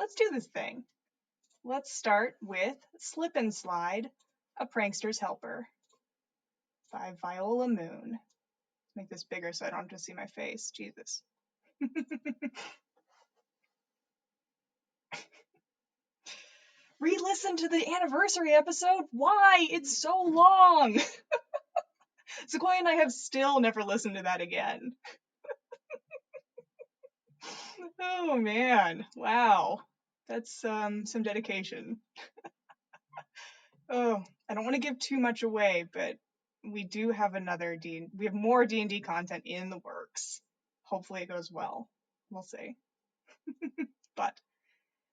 let's do this thing. Let's start with Slip and Slide, A Prankster's Helper by Viola Moon. Make this bigger so I don't have to see my face. Jesus. Re-listen to the anniversary episode? Why? It's so long! Sequie and I have still never listened to that again. Oh man, wow. That's some dedication. Oh, I don't want to give too much away, but we do have we have more D&D content in the works. Hopefully it goes well. We'll see. But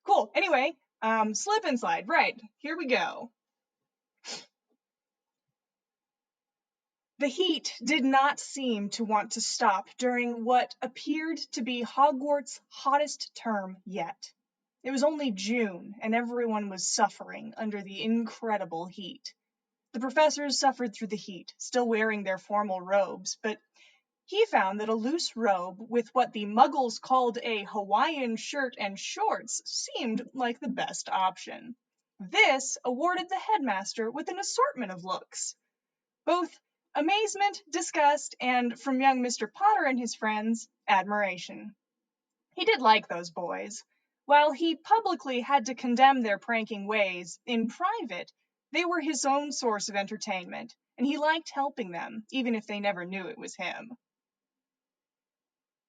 cool. Anyway, Slip and Slide. Right, here we go. The heat did not seem to want to stop during what appeared to be Hogwarts' hottest term yet. It was only June, and everyone was suffering under the incredible heat. The professors suffered through the heat, still wearing their formal robes, but he found that a loose robe with what the Muggles called a Hawaiian shirt and shorts seemed like the best option. This awarded the headmaster with an assortment of looks. Both amazement, disgust, and, from young Mr. Potter and his friends, admiration. He did like those boys. While he publicly had to condemn their pranking ways, in private, they were his own source of entertainment, and he liked helping them, even if they never knew it was him.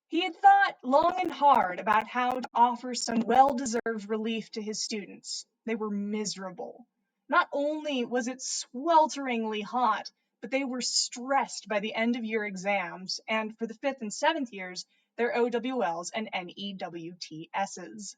He had thought long and hard about how to offer some well-deserved relief to his students. They were miserable. Not only was it swelteringly hot, but they were stressed by the end-of-year exams, and for the 5th and 7th years, their OWLs and NEWTSs.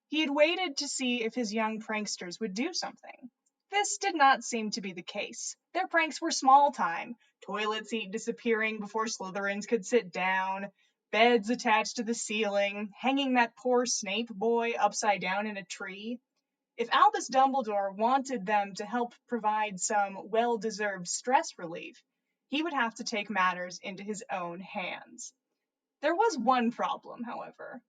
He had waited to see if his young pranksters would do something. This did not seem to be the case. Their pranks were small time, toilet seat disappearing before Slytherins could sit down, beds attached to the ceiling, hanging that poor Snape boy upside down in a tree. If Albus Dumbledore wanted them to help provide some well-deserved stress relief, he would have to take matters into his own hands. There was one problem, however.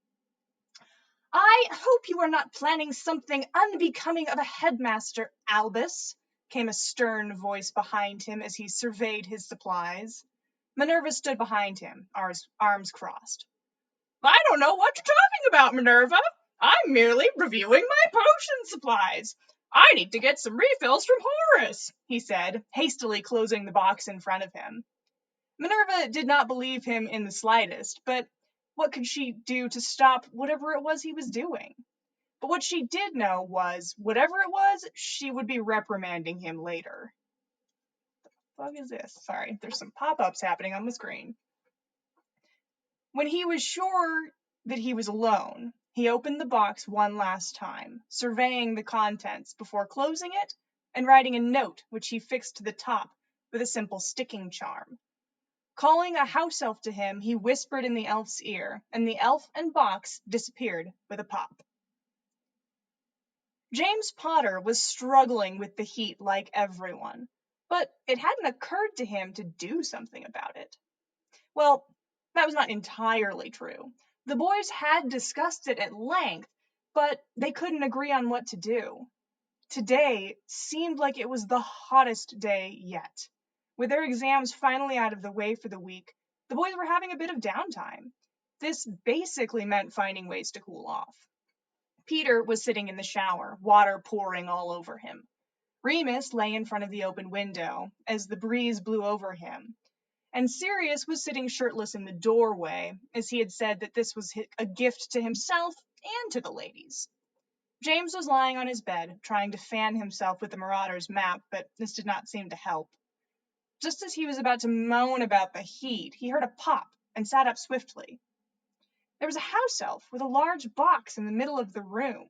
"I hope you are not planning something unbecoming of a headmaster, Albus," came a stern voice behind him as he surveyed his supplies. Minerva stood behind him, arms crossed. "I don't know what you're talking about, Minerva. I'm merely reviewing my potion supplies. I need to get some refills from Horace," he said, hastily closing the box in front of him. Minerva did not believe him in the slightest, but what could she do to stop whatever it was he was doing? But what she did know was, whatever it was, she would be reprimanding him later. What the fuck is this? Sorry, there's some pop-ups happening on the screen. When he was sure that he was alone, he opened the box one last time, surveying the contents before closing it and writing a note which he fixed to the top with a simple sticking charm. Calling a house elf to him, he whispered in the elf's ear, and the elf and box disappeared with a pop. James Potter was struggling with the heat like everyone, but it hadn't occurred to him to do something about it. Well, that was not entirely true. The boys had discussed it at length, but they couldn't agree on what to do. Today seemed like it was the hottest day yet. With their exams finally out of the way for the week, the boys were having a bit of downtime. This basically meant finding ways to cool off. Peter was sitting in the shower, water pouring all over him. Remus lay in front of the open window as the breeze blew over him. And Sirius was sitting shirtless in the doorway, as he had said that this was a gift to himself and to the ladies. James was lying on his bed, trying to fan himself with the Marauder's map, but this did not seem to help. Just as he was about to moan about the heat, he heard a pop and sat up swiftly. There was a house elf with a large box in the middle of the room.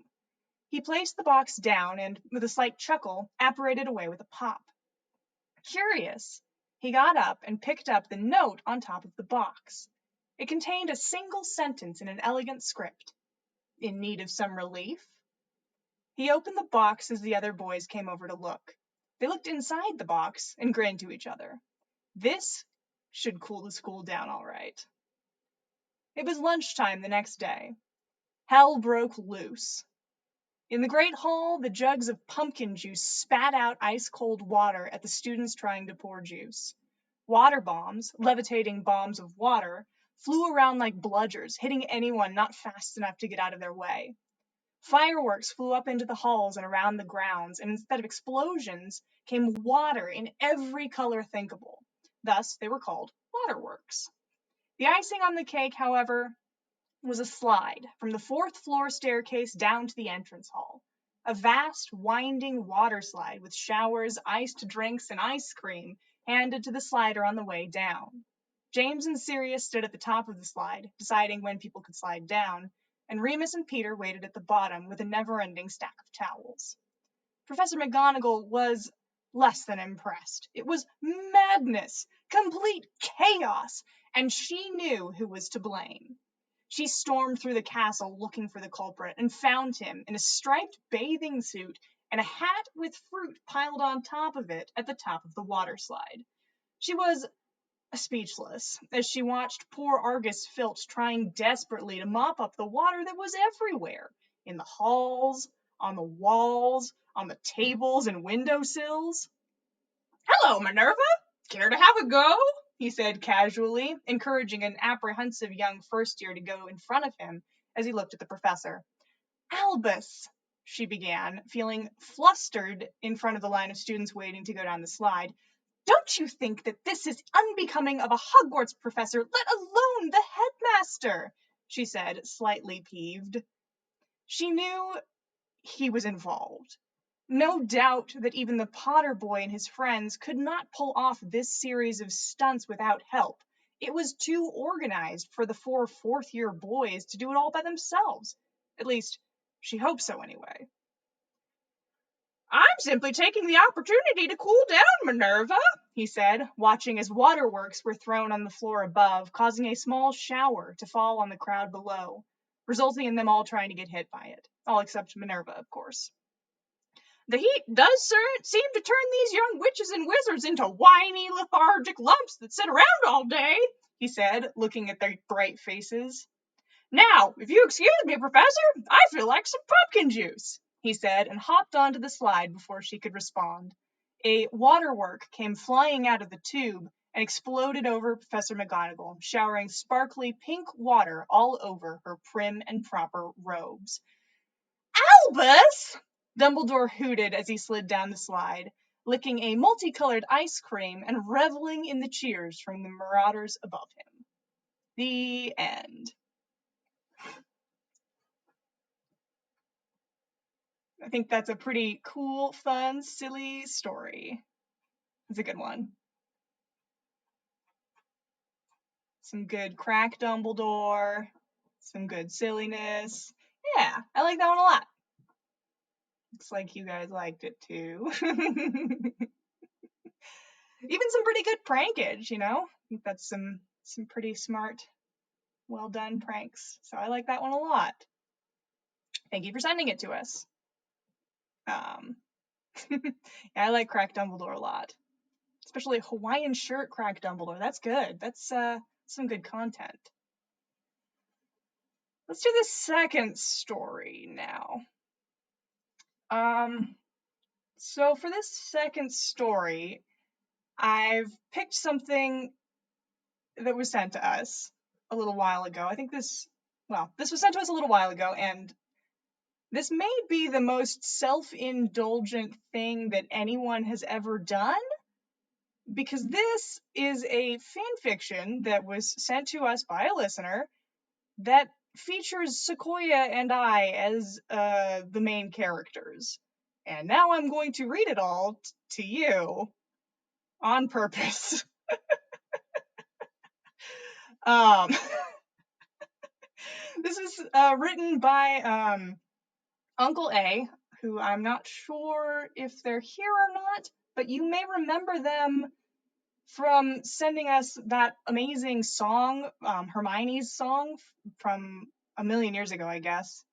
He placed the box down and, with a slight chuckle, apparated away with a pop. Curious, he got up and picked up the note on top of the box. It contained a single sentence in an elegant script. "In need of some relief?" He opened the box as the other boys came over to look. They looked inside the box and grinned to each other. This should cool the school down all right. It was lunchtime the next day. Hell broke loose. In the great hall, the jugs of pumpkin juice spat out ice-cold water at the students trying to pour juice. Water bombs, levitating bombs of water, flew around like bludgers, hitting anyone not fast enough to get out of their way. Fireworks flew up into the halls and around the grounds, and instead of explosions, came water in every color thinkable. Thus, they were called waterworks. The icing on the cake, however, was a slide from the fourth floor staircase down to the entrance hall. A vast, winding water slide with showers, iced drinks, and ice cream handed to the slider on the way down. James and Sirius stood at the top of the slide, deciding when people could slide down, and Remus and Peter waited at the bottom with a never-ending stack of towels. Professor McGonagall was less than impressed. It was madness, complete chaos, and she knew who was to blame. She stormed through the castle looking for the culprit and found him in a striped bathing suit and a hat with fruit piled on top of it at the top of the water slide. She was speechless as she watched poor Argus Filch trying desperately to mop up the water that was everywhere, in the halls, on the walls, on the tables and windowsills. "Hello, Minerva! Care to have a go?" he said casually, encouraging an apprehensive young first year to go in front of him as he looked at the professor. "Albus," she began, feeling flustered in front of the line of students waiting to go down the slide. "Don't you think that this is unbecoming of a Hogwarts professor, let alone the headmaster?" she said, slightly peeved. She knew he was involved. No doubt that even the Potter boy and his friends could not pull off this series of stunts without help. It was too organized for the 4 fourth-year boys to do it all by themselves. At least, she hoped so anyway. "I'm simply taking the opportunity to cool down, Minerva," he said, watching as waterworks were thrown on the floor above, causing a small shower to fall on the crowd below, resulting in them all trying to get hit by it. All except Minerva, of course. "The heat does seem to turn these young witches and wizards into whiny, lethargic lumps that sit around all day," he said, looking at their bright faces. "Now, if you excuse me, Professor, I feel like some pumpkin juice," he said, and hopped onto the slide before she could respond. A waterwork came flying out of the tube and exploded over Professor McGonagall, showering sparkly pink water all over her prim and proper robes. "Albus!" Dumbledore hooted as he slid down the slide, licking a multicolored ice cream and reveling in the cheers from the marauders above him. The end. I think that's a pretty cool, fun, silly story. It's a good one. Some good crack Dumbledore, some good silliness. Yeah, I like that one a lot. Looks like you guys liked it too. Even some pretty good prankage, you know? I think that's some pretty smart, well done pranks. So I like that one a lot. Thank you for sending it to us. Yeah, I like Crack Dumbledore a lot. Especially Hawaiian shirt Crack Dumbledore. That's good. That's some good content. Let's do the second story now. So for this second story, I've picked something that was sent to us a little while ago. I think this was sent to us a little while ago, and this may be the most self-indulgent thing that anyone has ever done, because this is a fan fiction that was sent to us by a listener that features Sequoia and I as the main characters. And now I'm going to read it all to you on purpose. This is written by Uncle A, who I'm not sure if they're here or not, but you may remember them from sending us that amazing song, Hermione's song from a million years ago, I guess.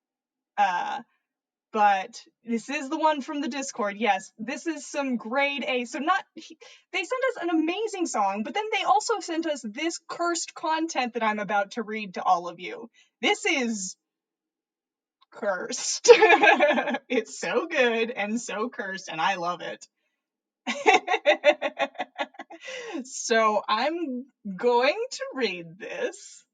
But this is the one from the Discord. Yes, this is some grade A. So they sent us an amazing song, but then they also sent us this cursed content that I'm about to read to all of you. This is cursed. It's so good and so cursed, and I love it. So I'm going to read this.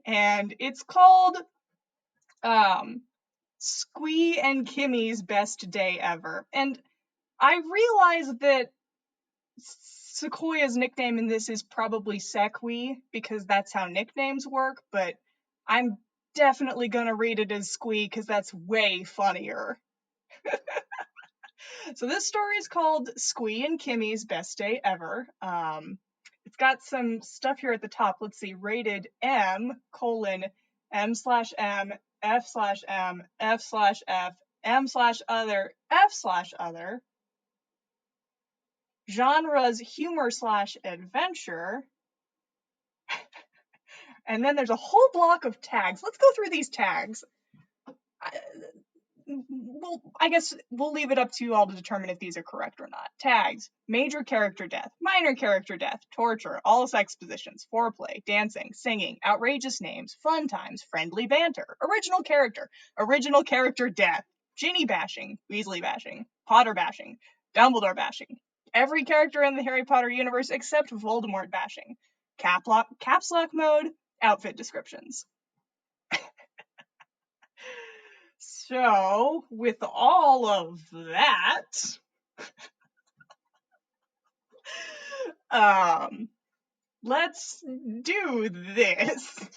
And it's called Sequie and Kimmie's Best Day Ever. And I realize that Sequoia's nickname in this is probably Sequie because that's how nicknames work, but I'm definitely gonna read it as Squee because that's way funnier. So this story is called Sequie and Kimmie's Best Day Ever. It's got some stuff here at the top. Let's see, rated M:M/M, F/M, F/F, M/other, F/other. Genres humor/adventure. And then there's a whole block of tags. Let's go through these tags. I guess we'll leave it up to you all to determine if these are correct or not. Tags: major character death, minor character death, torture, all sex positions, foreplay, dancing, singing, outrageous names, fun times, friendly banter, original character death, Ginny bashing, Weasley bashing, Potter bashing, Dumbledore bashing, every character in the Harry Potter universe except Voldemort bashing, caps lock mode, outfit descriptions. So, with all of that, let's do this.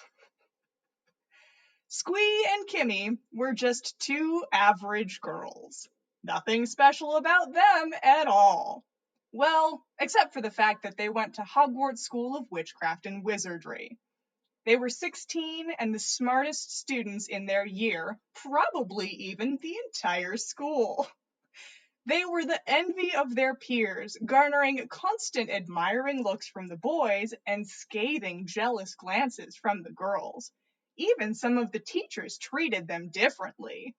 Sequie and Kimmie were just two average girls. Nothing special about them at all. Well, except for the fact that they went to Hogwarts School of Witchcraft and Wizardry. They were 16 and the smartest students in their year, probably even the entire school. They were the envy of their peers, garnering constant admiring looks from the boys and scathing, jealous glances from the girls. Even some of the teachers treated them differently.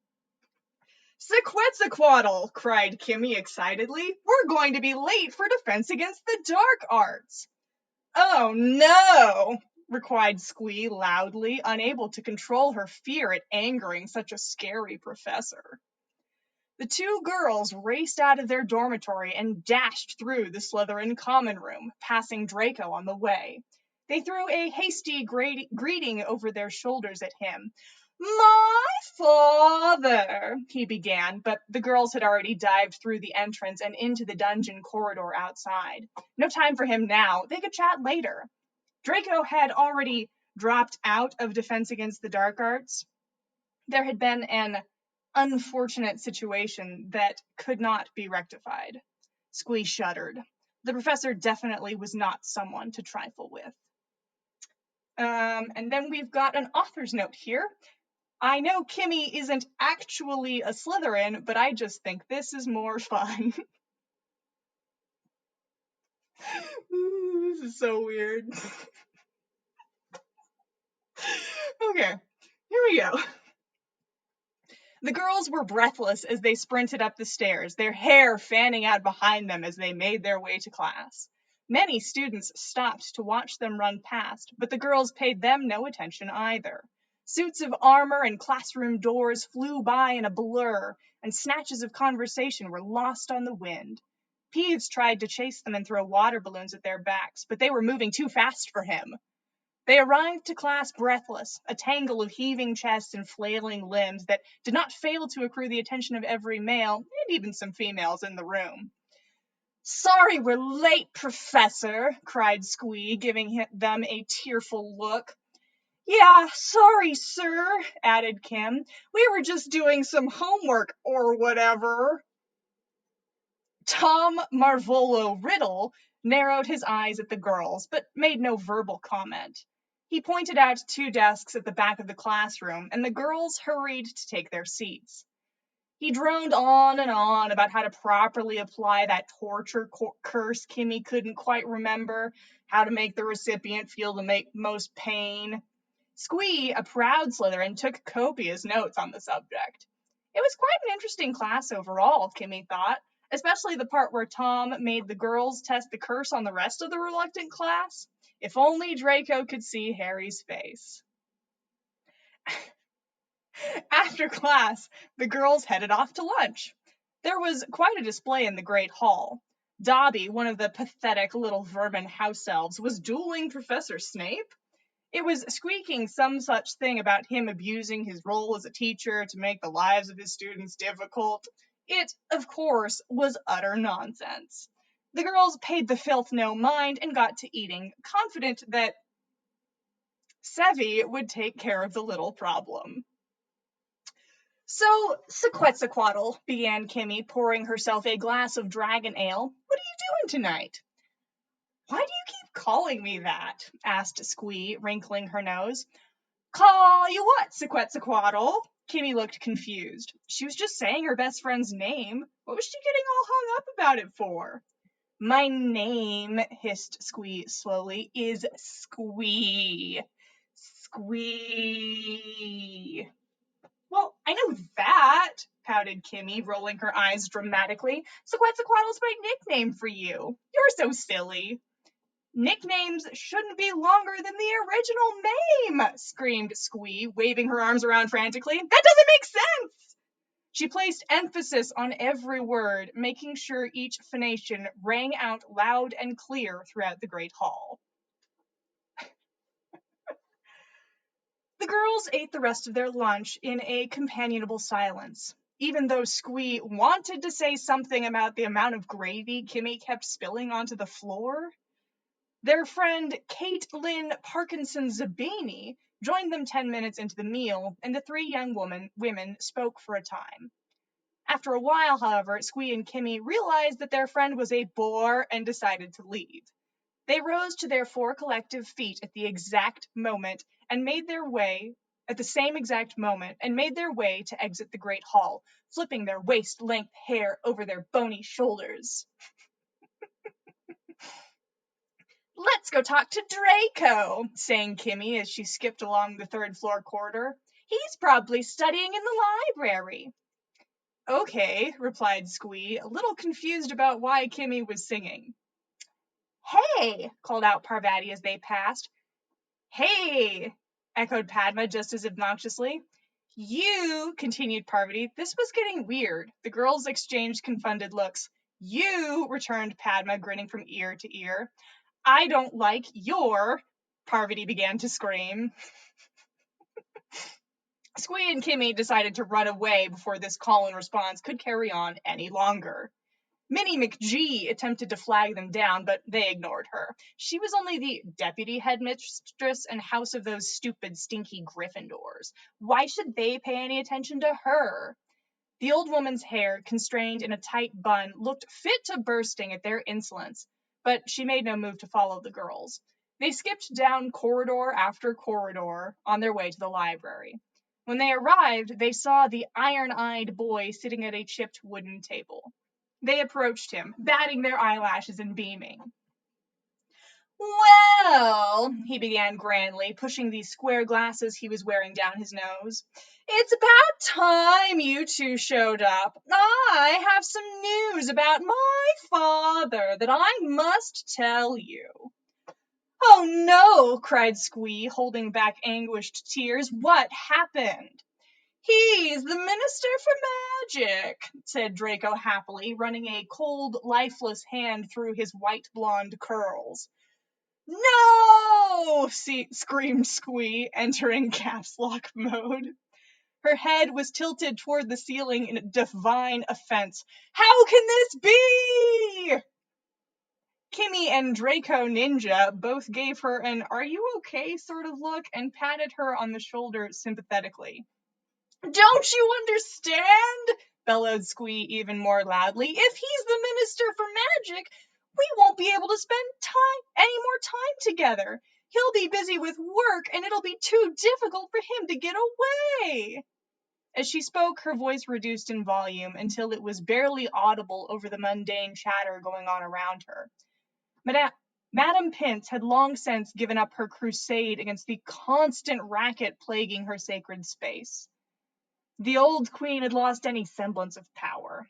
"Sequetzaquaddle!" cried Kimmie excitedly. "We're going to be late for Defense Against the Dark Arts." "Oh no!" replied Sequie loudly, unable to control her fear at angering such a scary professor. The two girls raced out of their dormitory and dashed through the Slytherin common room, passing Draco on the way. They threw a hasty greeting over their shoulders at him. "My father," he began, but the girls had already dived through the entrance and into the dungeon corridor outside. No time for him now. They could chat later. Draco had already dropped out of Defense Against the Dark Arts. There had been an unfortunate situation that could not be rectified. Sequie shuddered. The professor definitely was not someone to trifle with. And then we've got an author's note here. "I know Kimmie isn't actually a Slytherin, but I just think this is more fun." This is so weird. Okay, here we go. The girls were breathless as they sprinted up the stairs, their hair fanning out behind them as they made their way to class. Many students stopped to watch them run past, but the girls paid them no attention either. Suits of armor and classroom doors flew by in a blur, and snatches of conversation were lost on the wind. Peeves tried to chase them and throw water balloons at their backs, but they were moving too fast for him. They arrived to class breathless, a tangle of heaving chests and flailing limbs that did not fail to accrue the attention of every male, and even some females in the room. "Sorry we're late, Professor," cried Sequie, giving them a tearful look. "Yeah, sorry, sir," added Kim. "We were just doing some homework or whatever." Tom Marvolo Riddle narrowed his eyes at the girls, but made no verbal comment. He pointed out two desks at the back of the classroom, and the girls hurried to take their seats. He droned on and on about how to properly apply that torture curse Kimmie couldn't quite remember, how to make the recipient feel the most pain. Sequie, a proud Slytherin, took copious notes on the subject. It was quite an interesting class overall, Kimmie thought, especially the part where Tom made the girls test the curse on the rest of the reluctant class. If only Draco could see Harry's face. After class, the girls headed off to lunch. There was quite a display in the great hall. Dobby, one of the pathetic little vermin house elves, was dueling Professor Snape. It was squeaking some such thing about him abusing his role as a teacher to make the lives of his students difficult. It, of course, was utter nonsense. The girls paid the filth no mind and got to eating, confident that Sevi would take care of the little problem. "So, Sequetzaquatl," began Kimmie, pouring herself a glass of dragon ale, "what are you doing tonight?" "Why do you keep calling me that?" asked Sequie, wrinkling her nose. "Call you what, Sequetzaquatl?" Kimmie looked confused. She was just saying her best friend's name. What was she getting all hung up about it for? "My name," hissed Sequie slowly, "is Squee. Squee." "Well, I know that," pouted Kimmie, rolling her eyes dramatically. "Sequetzaquatl's my nickname for you. You're so silly." "Nicknames shouldn't be longer than the original name," screamed Squee, waving her arms around frantically. "That doesn't make sense." She placed emphasis on every word, making sure each phonation rang out loud and clear throughout the great hall. The girls ate the rest of their lunch in a companionable silence. Even though Squee wanted to say something about the amount of gravy Kimmie kept spilling onto the floor, their friend Caitlin Parkinson Zabini joined them 10 minutes into the meal, and the three young women spoke for a time. After a while, however, Squee and Kimmie realized that their friend was a bore and decided to leave. They rose to their four collective feet at the exact moment and made their way to exit the great hall, flipping their waist-length hair over their bony shoulders. "Let's go talk to Draco," sang Kimmie as she skipped along the third-floor corridor. "He's probably studying in the library." "Okay," replied Squee, a little confused about why Kimmie was singing. "Hey!" called out Parvati as they passed. "Hey!" echoed Padma just as obnoxiously. "You," continued Parvati. This was getting weird. The girls exchanged confounded looks. "You," returned Padma, grinning from ear to ear. "I don't like your," Parvati began to scream. Squee and Kimmie decided to run away before this call and response could carry on any longer. Minnie McGee attempted to flag them down, but they ignored her. She was only the deputy headmistress and house of those stupid, stinky Gryffindors. Why should they pay any attention to her? The old woman's hair, constrained in a tight bun, looked fit to bursting at their insolence, but she made no move to follow the girls. They skipped down corridor after corridor on their way to the library. When they arrived, they saw the iron-eyed boy sitting at a chipped wooden table. They approached him, batting their eyelashes and beaming. "Well," he began grandly, pushing the square glasses he was wearing down his nose, "it's about time you two showed up. I have some news about my father that I must tell you." "Oh no," cried Squee, holding back anguished tears. "What happened?" "He's the Minister for Magic," said Draco happily, running a cold, lifeless hand through his white blonde curls. "No!" screamed Squee, entering caps lock mode. Her head was tilted toward the ceiling in divine offense. "How can this be?" Kimmie and Draco Ninja both gave her an "are you okay" sort of look and patted her on the shoulder sympathetically. "Don't you understand?" bellowed Squee even more loudly. "If he's the Minister for Magic, we won't be able to spend any more time together. He'll be busy with work, and it'll be too difficult for him to get away." As she spoke, her voice reduced in volume until it was barely audible over the mundane chatter going on around her. Madame Pince had long since given up her crusade against the constant racket plaguing her sacred space. The old queen had lost any semblance of power.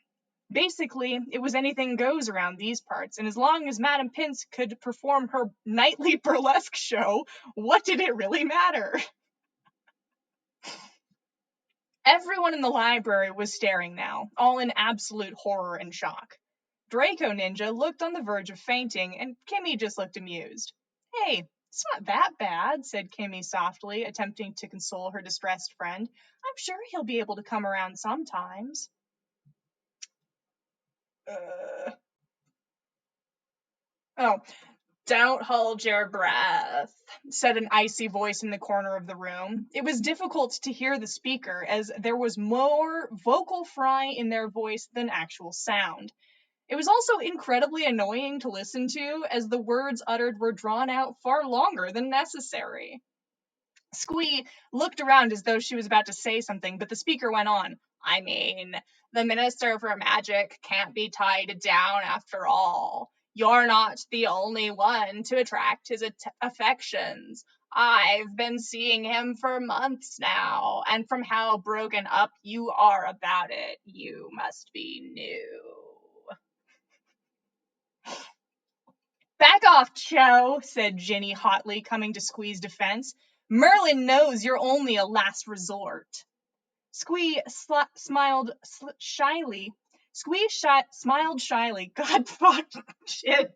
Basically, it was anything goes around these parts, and as long as Madame Pince could perform her nightly burlesque show, what did it really matter? Everyone in the library was staring now, all in absolute horror and shock. Draco Ninja looked on the verge of fainting, and Kimmie just looked amused. Hey, it's not that bad, said Kimmie softly, attempting to console her distressed friend. I'm sure he'll be able to come around sometimes. Oh, don't hold your breath, said an icy voice in the corner of the room. It was difficult to hear the speaker, as there was more vocal fry in their voice than actual sound. It was also incredibly annoying to listen to, as the words uttered were drawn out far longer than necessary. Sequie looked around as though she was about to say something, but the speaker went on. I mean, the Minister for Magic can't be tied down after all. You're not the only one to attract his affections. I've been seeing him for months now, and from how broken up you are about it, you must be new. Back off, Cho, said Ginny hotly, coming to Squee's defense. Merlin knows you're only a last resort. Squee smiled shyly. Smiled shyly. God, fuck, shit.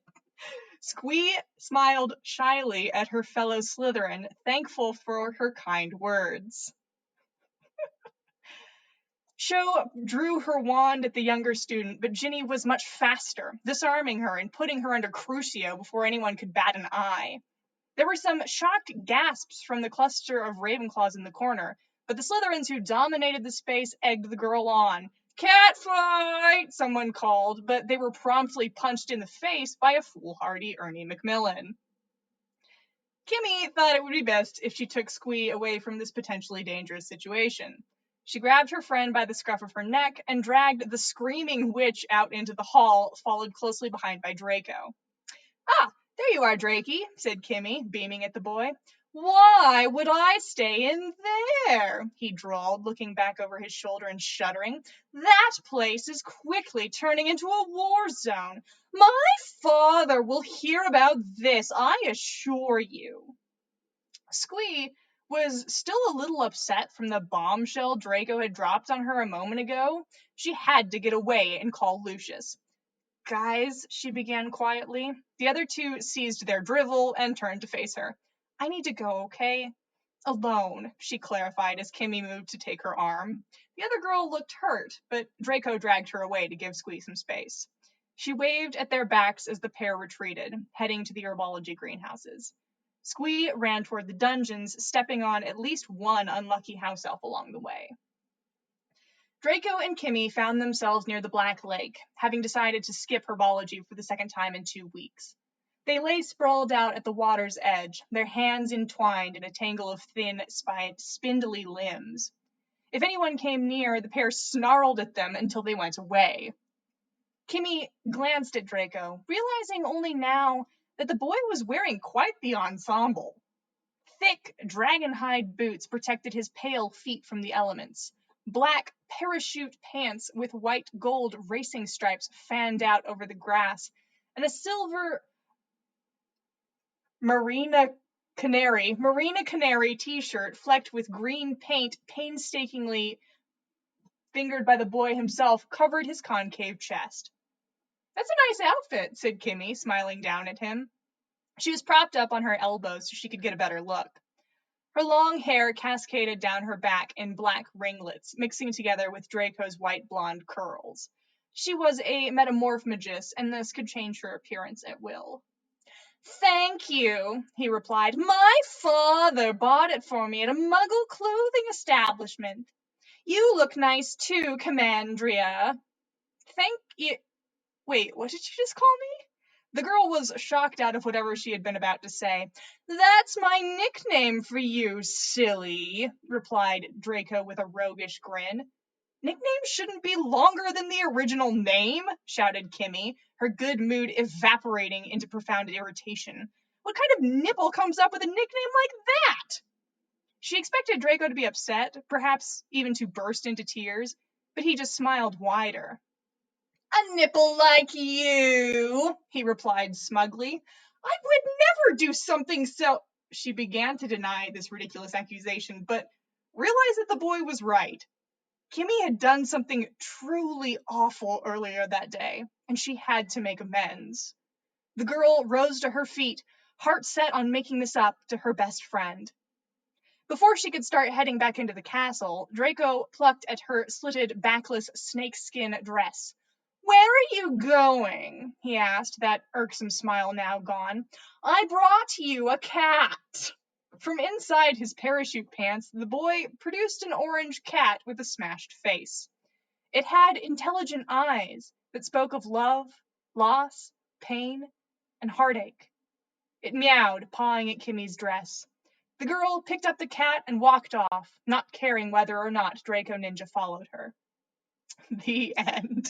Squee smiled shyly at her fellow Slytherin, thankful for her kind words. Cho drew her wand at the younger student, but Ginny was much faster, disarming her and putting her under Crucio before anyone could bat an eye. There were some shocked gasps from the cluster of Ravenclaws in the corner, but the Slytherins who dominated the space egged the girl on. Catfight! Someone called, but they were promptly punched in the face by a foolhardy Ernie Macmillan. Kimmie thought it would be best if she took Squee away from this potentially dangerous situation. She grabbed her friend by the scruff of her neck and dragged the screaming witch out into the hall, followed closely behind by Draco. Ah, there you are, Drakey, said Kimmie, beaming at the boy. Why would I stay in there? He drawled, looking back over his shoulder and shuddering. That place is quickly turning into a war zone. My father will hear about this, I assure you. Squee was still a little upset from the bombshell Draco had dropped on her a moment ago. She had to get away and call Lucius. Guys, she began quietly. The other two seized their drivel and turned to face her. I need to go, okay? Alone, she clarified as Kimmie moved to take her arm. The other girl looked hurt, but Draco dragged her away to give Squee some space. She waved at their backs as the pair retreated, heading to the herbology greenhouses. Squee ran toward the dungeons, stepping on at least one unlucky house elf along the way. Draco and Kimmie found themselves near the Black Lake, having decided to skip herbology for the second time in 2 weeks. They lay sprawled out at the water's edge, their hands entwined in a tangle of thin, spindly limbs. If anyone came near, the pair snarled at them until they went away. Kimmie glanced at Draco, realizing only now that the boy was wearing quite the ensemble. Thick, dragon-hide boots protected his pale feet from the elements. Black parachute pants with white gold racing stripes fanned out over the grass, and a silver Marina Canary t-shirt flecked with green paint painstakingly fingered by the boy himself covered his concave chest. That's a nice outfit, said Kimmie, smiling down at him. She was propped up on her elbows so she could get a better look. Her long hair cascaded down her back in black ringlets, mixing together with Draco's white blonde curls. She was a metamorphmagus, and this could change her appearance at will. Thank you, he replied. My father bought it for me at a Muggle clothing establishment. You look nice too, Commandria. Thank you. Wait, what did you just call me? The girl was shocked out of whatever she had been about to say. That's my nickname for you, silly, replied Draco with a roguish grin. Nicknames shouldn't be longer than the original name, shouted Kimmie, her good mood evaporating into profound irritation. What kind of nipple comes up with a nickname like that? She expected Draco to be upset, perhaps even to burst into tears, but he just smiled wider. A nipple like you, he replied smugly. I would never do something so. She began to deny this ridiculous accusation, but realized that the boy was right. Kimmie had done something truly awful earlier that day, and she had to make amends. The girl rose to her feet, heart set on making this up to her best friend. Before she could start heading back into the castle, Draco plucked at her slitted, backless snakeskin dress. Where are you going? He asked, that irksome smile now gone. I brought you a cat. From inside his parachute pants, the boy produced an orange cat with a smashed face. It had intelligent eyes that spoke of love, loss, pain, and heartache. It meowed, pawing at Kimmie's dress. The girl picked up the cat and walked off, not caring whether or not Draco Ninja followed her. The end.